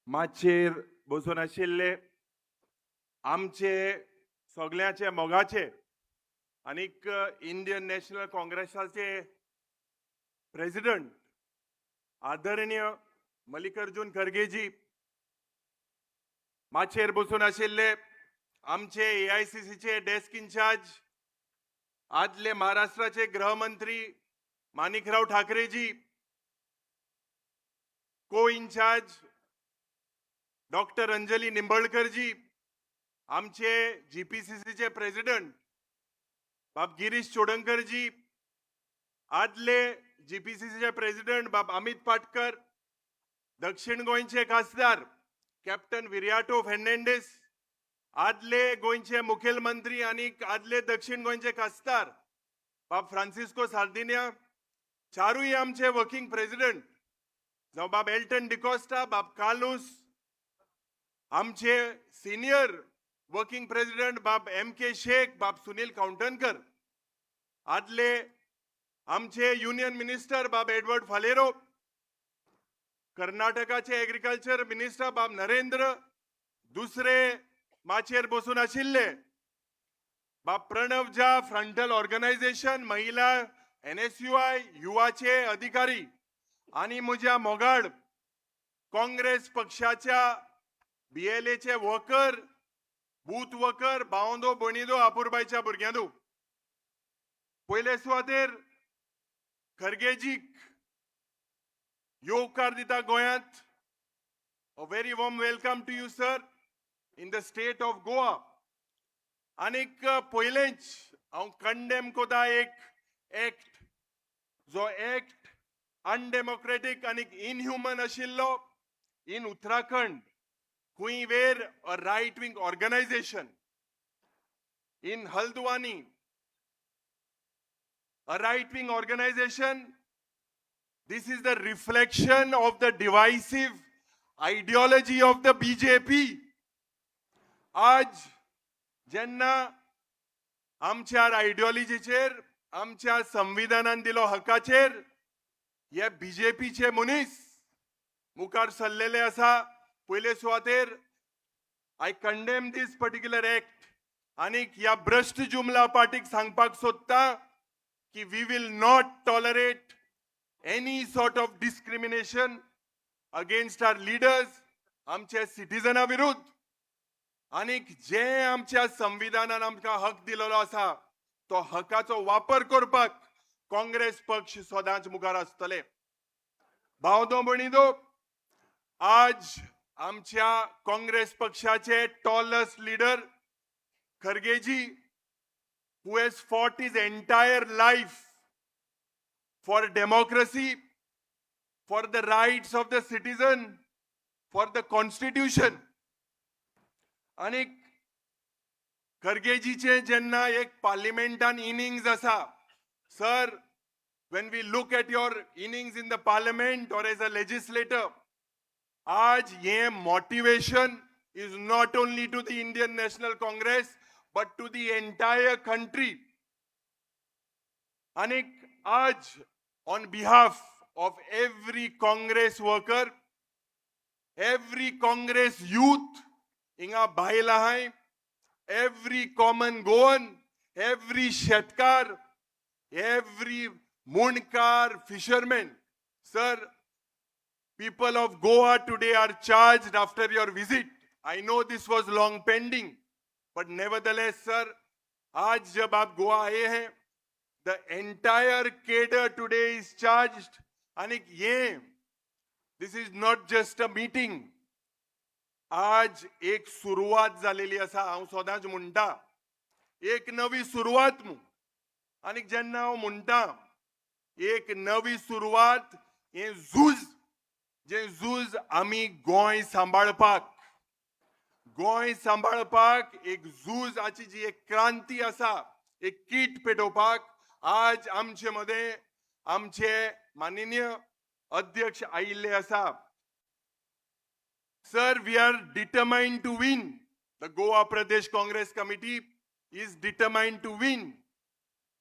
माचेर बसून आशिल्ले आमचे सगळ्याचे मोगाचे आनीक इंडियन नॅशनल काँग्रेसाचे प्रेसिडेंट आदरणीय मल्लिकार्जुन खरगेजी, माचेर बसून आशिल्ले आमचे AICCचे डेस्क इन्चार्ज आदले महाराष्ट्राचे गृहमंत्री माणिकराव ठाकरेजी, को इन्चार्ज डॉक्टर अंजली निंबाळकरजी, आमचे GPCCचे प्रेसिडेंट बाब गिरीश चोडणकरजी, आदले GPCCचे प्रेसिडेंट बाब अमित पाटकर, दक्षिण गोंयचे खासदार कॅप्टन विर्याटो फेर्नांडीस, आदले गोंयचे मुखेलमंत्री आणि आदले दक्षिण गोंयचे खासदार बाब फ्रांसिस्को सार्दिन्या, चारूय आमचे वर्किंग प्रेसिडेंट जावं बाब एल्टन डिकोस्टा, बाब कालूस, आमचे सिनियर वर्किंग प्रेसिडेंट बाब MK शेख, बाब सुनील काउंटनकर, आदले आमचे युनियन मिनिस्टर बाब एडवर्ड फालेरो, कर्नाटकाचे एग्रीकल्चर मिनिस्टर बाब नरेंद्र, दुसरे माचेर बसून आशिल्ले बाब प्रणव झा, फ्रंटल ऑर्गनायझेशन महिला NSUI युवाचे अधिकारी आणि म्हज्या मोगाड काँग्रेस पक्षाच्या BLAचे वर्कर, बूथ वर्कर, भावंदो भणिदो आपुरबायच्या भुरग्यांदो, पयले सुवातेर खरगेजीक येवकार दिता गोंयांत. A very warm welcome to you sir in the state of Goa. आनीक पयलेच हांव कंडेम कोता एक एक्ट, जो एक्ट अनडेमोक्रेटिक आनीक इनह्युमन आशिल्लो इन उत्तराखंड, खंय where a right wing organisation in Haldwani, a right wing organization. This is the reflection of the divisive ideology of the BJP. आज जेन्ना आमच्या आयडियोलॉजीचेर, आमच्या संविधानान दिलो हक्काचेर हे BJPचे मनीस मुखार सरलेले आसा, पयले सुवातेर I condemn this particular act. आनीक ह्या भ्रष्ट जुमला पार्टीक सांगपाक सोदता कि we will not tolerate any sort of discrimination against our leaders, आमच्या सिटीजना विरुद्ध. आनीक जे आमच्या संविधानान आमकां हक दिलेलो आसा तो हकाचो वापर करपाक काँग्रेस पक्ष सदांच मुखार आसतले. भावंदो भणिदो, आज आमच्या काँग्रेस पक्षाचे tallest leader Khargeji, who has fought his entire life for democracy, for the rights of the citizen, for the constitution. आणि खरगेजीचे जेन्ना एक पार्लिमेंटान इनिंग्स आसा, sir, when we look at your innings in the parliament or as a legislator, आज ये motivation is not only to the Indian National Congress but to the entire country. And आज on behalf of every Congress worker, every Congress youth inga bhaila hai, every common goan, every shetkar, every munkar, fisherman, sir, people of Goa today are charged after your visit. I know this was long pending, but nevertheless, sir, आज जब आप गोवा आए हैं, the entire cadre today is charged. आणि ये, this is not just a meeting. आज एक सुरुवात झालेली असा, हांव सदांच म्हणटा, एक नवी सुरुवात म्हणून. आणि जेन्ना हांव म्हणटा एक नवी सुरुवात, हे झूज, जे झूज आमी गोंय सांबाळपाक, गोंय सांबाळपाक एक झूजाची जी एक क्रांती आसा, एक कीट पेटोवपाक आज आमचे मध्ये आमचे माननीय अध्यक्ष आयिल्ले आसा. Sir, we are determined to win. The Goa Pradesh Congress committee is determined to win.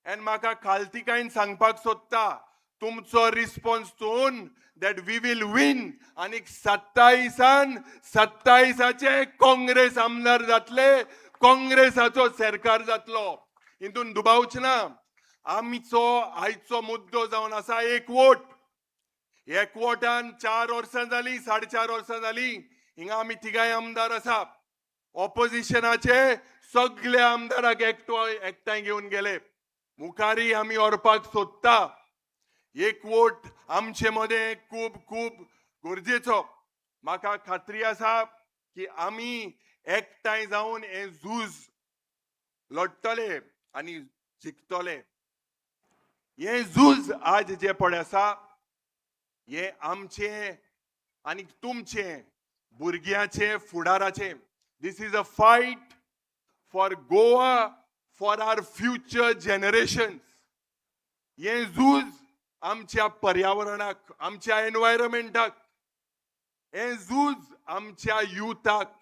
And म्हाका खालतीकायन सांगपाक सोदता, तुमचो रिस्पॉन्स चोवन दॅट वी विल विन आणि 27चे काँग्रेस आमदार जातले, काँग्रेसाचो सरकार जातलो. हितून दुबावच ना. आमचो आयचो मुद्दो जावन आसा एक वोट. एकवोटान 4 वर्सां जाली, 4.5 वर्सां जाली. हिंगा आमी तिगाय आमदार आसा. ऑपोजिशनाचे सगळे आमदाराक एकठांय घेवन गेले. मुखारी आमी व्हरपाक सोदता. एक वोट आमचे मध्ये खूब खूब गरजेचो. म्हाका खात्री आसा की आमी एकठांय जावन हे झूज लढतले आणि जिखतले. हे झूज आज जे पडे आसा हे आमचे आणि तुमचे भुरग्याचे फुडाराचे. This is a fight for Goa, for our future generations. हे झूज आमच्या पर्यावरणाक, आमच्या एनवायरमेंटाक, हे झूज आमच्या युथाक,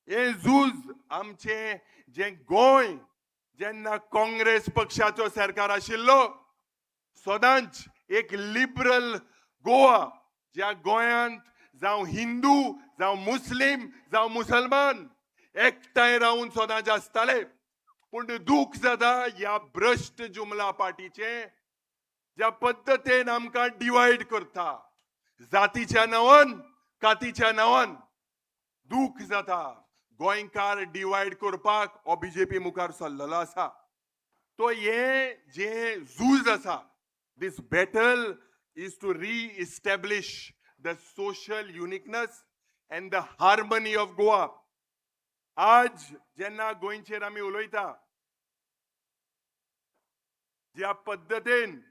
हे झूज आमचे जे गोंय जेन्ना काँग्रेस पक्षाचो सरकार आशिल्लो सदांच एक लिबरल गोवा, ज्या गोंयांत जावं हिंदू जावं मुस्लिम जावं मुसलमान एकठांय रावन सदांच आसताले. पूण दूख जाता ह्या भ्रश्ट जुमला पार्टीचे ज्या पद्धतीन आमकां डिवायड करता, जातीच्या नांवान कातीच्या नांवान. दूख जाता. गोंयकार डिवायड करपाक हो बीजेपी मुखार सरलेलो आसा. तो हे जे झूज आसा, this battle is to re-establish the social uniqueness and the harmony of Goa. आज जेन्ना गोंयचेर आमी उलयता, ज्या पद्धतीन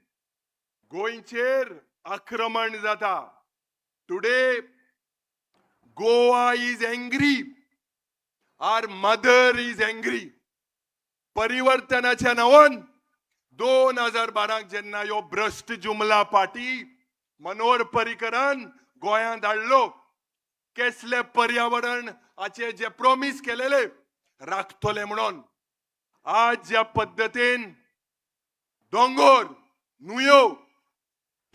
गोंयचेर आक्रमण जाता, today Goa is angry, our mother is angry. परिवर्तनाच्या नांवान 2012 जेन्ना ह्यो भ्रश्ट जुमला पार्टी मनोहर पर्रीकरान गोंयांत हाडलो, कसले पर्यावरणाचे जे प्रॉमिस केलेले राखतले म्हणून, आज ज्या पद्धतीन दोंगर, न्हंयो,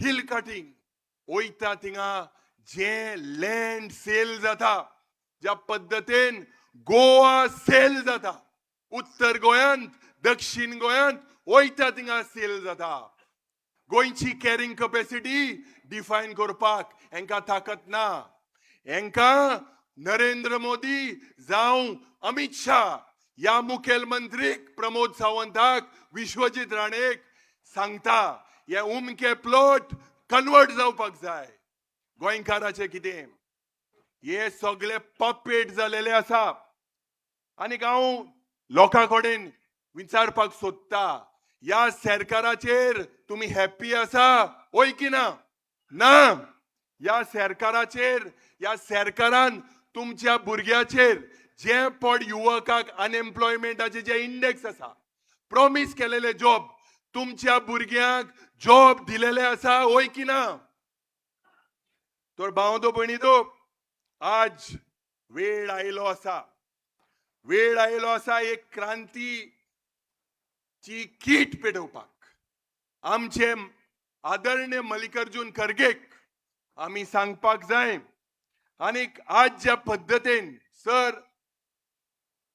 हिल कटिंग वयता थिंगा जे लँड सेल जाता, ज्या पद्धतीन गोवा सेल जाता, उत्तर गोंयांत, दक्षिण गोंयांत वयता थिंगा सेल जाता. गोंयची कॅरिंग कॅपॅसिटी डिफायन करपाक हेंकां ताकद ना. हेंकां नरेंद्र मोदी जावं अमित शाह ह्या मुखेलमंत्रीक प्रमोद सावंताक, विश्वजीत राणेक सांगता हे उमके प्लॉट कन्वर्ट जावपाक जाय. गोंयकाराचे कितें हे सगळे पपेट जालेले आसा. आनी हांव लोकां कडेन विचारपाक सोदता, ह्या सरकाराचेर तुमी हॅप्पी आसा ओय की ना? ना. ह्या सरकाराचेर, ह्या सरकारान तुमच्या भुरग्याचेर जे पड युवकाक अनएम्प्लॉयमेंटाचे जे इंडेक्स आसा, प्रॉमिस केलेले जॉब, तुमच्या भुरग्यांक जॉब दिलेले आसा ओय की ना? तर भावदो भयणीदो, आज वेळ आयलो आसा, वेळ आयलो आसा एक क्रांतीची कीट पेटोवपाक. आमचे आदरणीय मल्लिकार्जुन खरगेक आमी सांगपाक जाय. आनी आज ज्या पद्धतीन, sir,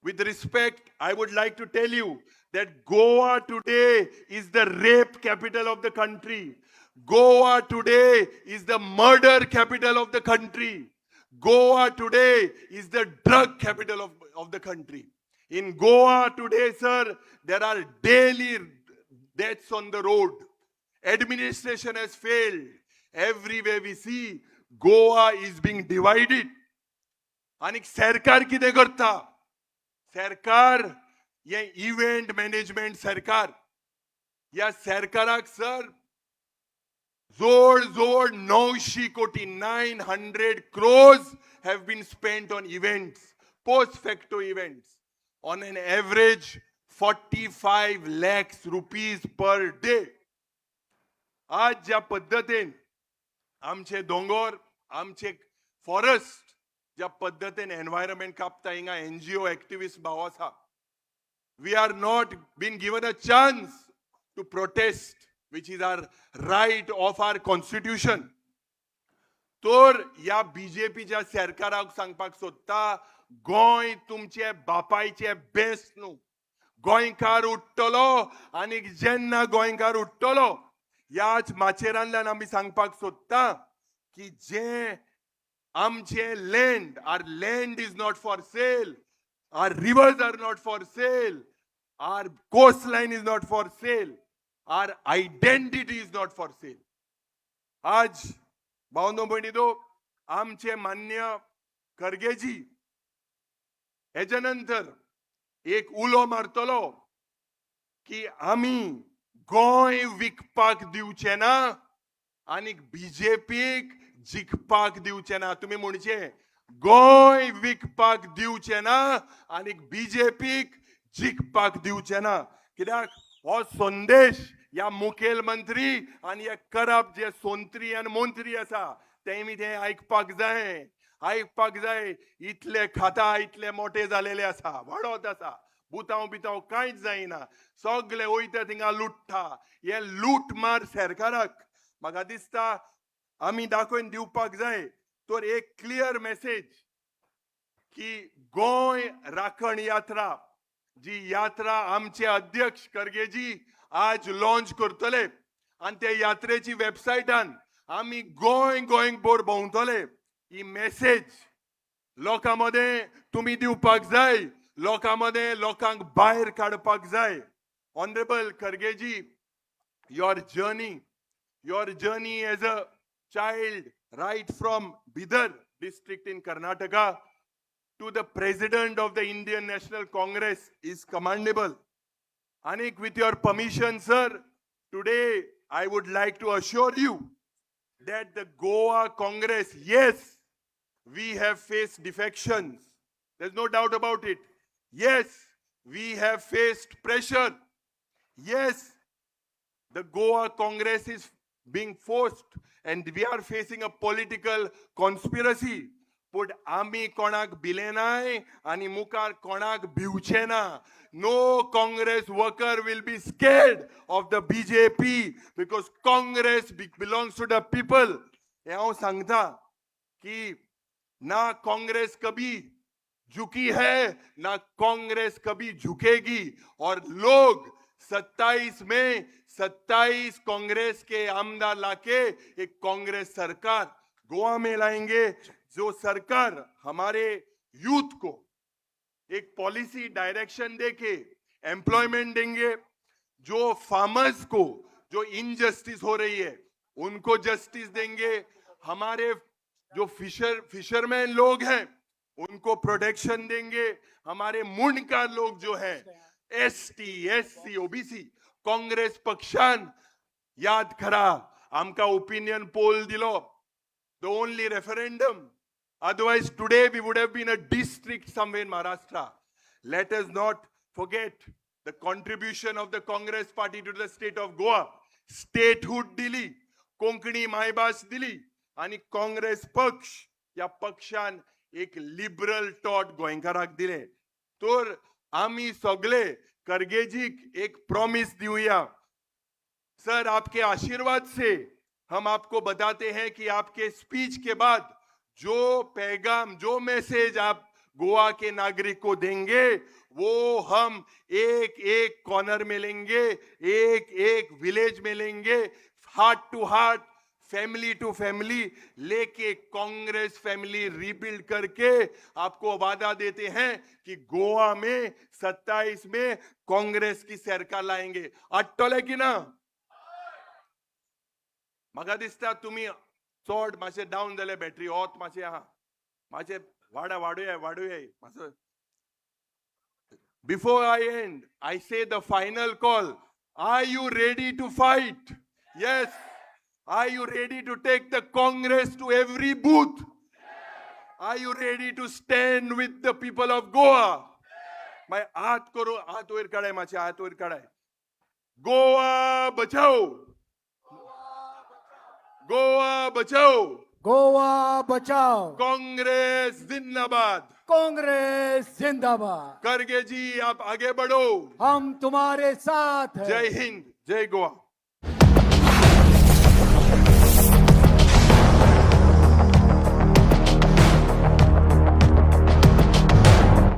with respect, I would like to tell you that Goa today is the rape capital of the country. Goa today is the murder capital of the country. Goa today is the drug capital of the country. In Goa today, sir, there are daily deaths on the road. Administration has failed. Everywhere we see, Goa is being divided. आणि सरकार कितें करता? सरकार हे event management सरकार. या सरकाराक sir जोड 900 कोटी 900 crores have been spent on events, post facto events, on an average 45 lakhs rupees per day. आज ज्या पद्धतीन आमचे दोंगर, आमचे फॉरेस्ट ज्या पद्धतीन एनवायरमेंट कापता, हिंगा NGO एक्टिविस्ट भाव आसा, we are not been given a chance to protest. which is our right of our constitution. तर या बीजेपीच्या सरकाराक सांगपाक सोदता, गोंय तुमचे बापायचे बेस्ट न्हू. गोंयकार उठ्ठलो आनी जेन्ना गोंयकार उठ्ठलो याच माचेरांतल्यान आमी सांगपाक सोदता की जे आमचे land, our land is not for sale, our rivers are not for sale, our coast line is not for sale, our identity is not for sale. आज भावनो भयणीनो, आमचे मान्य खरगेजी हेच्या नंतर एक उलो मारतलो की आमी गोंय विकपाक दिवचे ना आनी बीजेपीक जिखपाक दिवचे ना. तुम्ही म्हणचे गोंय विकपाक दिवचे ना आनी बीजेपीक जिखपाक दिवचे ना. कित्याक हो संदेश या मुखेलमंत्री आणि या करप जे सोंत्री आणि मंत्री आसा तेमी ते ऐकपाक जाय. इतले खाता इतले मोठे झालेले आसा, वाडत आसा, बुताव बिताव कांयच जायना, सगळे वयता थिंगा लुट्टा. हे लूटमार सरकाराक म्हाका दिसता आमी दाखोवन दिवपाक जाय. तर एक क्लियर मेसेज की गोंय राखण यात्रा, जी यात्रा आमचे अध्यक्ष खरगेजी आज लॉन्च करतले आणि त्या यात्रेची वेबसायटान आम्ही गोंय गोंयभर भोंवतले. ही मेसेज लोकांमध्ये तुम्ही दिवपाक जाय, लोकांमध्ये लोकांक भायर काडपाक जाय. Honourable Khargeji, your journey as a child right from Bidar district in Karnataka to the president of the Indian National Congress is commendable. Anik, with your permission, sir, today I would like to assure you that the Goa Congress, yes, we have faced defections. There's no doubt about it. Yes, we have faced pressure. Yes, the Goa Congress is being forced and we are facing a political conspiracy. But आम्ही कोणाक भिले नाय आणि मुखार कोणाक भिवचे ना. No Congress worker will be scared of the BJP because Congress belongs to the people. हे हांव सांगता की ना कांग्रेस कभी झुकी है ना कांग्रेस कभी झुकेगी. और लोग 27 में 27 कांग्रेस के आमदार लाके एक कांग्रेस सरकार गोवा में लाएंगे, जो सरकार हमारे यूथ को एक पॉलिसी डायरेक्शन देके एम्प्लॉयमेंट देंगे, जो फार्मर्स को जो इनजस्टिस हो रही है उनको जस्टिस देंगे, हमारे जो फिशरमैन लोग हैं उनको प्रोटेक्शन देंगे, हमारे मुंडकार लोग जो हैं एसटी एससी ओबीसी. कांग्रेस पक्षान याद करा आमका ओपिनियन पोल दिलो, the only referendum. Otherwise, today we would have been a district somewhere in Maharashtra. Let us not forget the contribution of the Congress party to the state of Goa. Statehood दिली, कोंकणी मायभास दिली आणि काँग्रेस पक्ष या पक्षान एक liberal टॉट गोंयकाराक दिले. तर आम्ही सगळे खरगेजीक एक प्रॉमिस दिवया. सर, आपके आशीर्वाद से हम आपको बताते हैं कि आपके स्पीच के बाद जो पैगाम, जो मैसेज आप गोवा के नागरिक को देंगे वो हम एक एक कॉर्नर में लेंगे, एक एक विलेज में लेंगे, heart to heart, family to family लेके कांग्रेस फैमिली रीबिल्ड करके आपको वादा देते हैं कि गोवा में 27 में कांग्रेस की सरकार लाएंगे. अट्टोले की ना? म्हाका दिसता तुम्ही चोड मातशे डाऊन जाले बॅटरी होत मातशे आहा, मातशे वाडूया. Before I end, I say the final call. Are you ready to fight? Yes. Are you ready to take the Congress to every booth? Are you ready to stand with the people of Goa? My हात करो, हात वयर काढाय, मातशे हात वयर काढाय. गोवा बचाओ, गोवा बचाओ, गोवा बचाओ, कांग्रेस जिंदाबाद. कांग्रेस जिंदाबाद. खरगे जी आप आगे बढ़ो, हम तुम्हारे साथ हैं. जय हिंद, जय गोवा.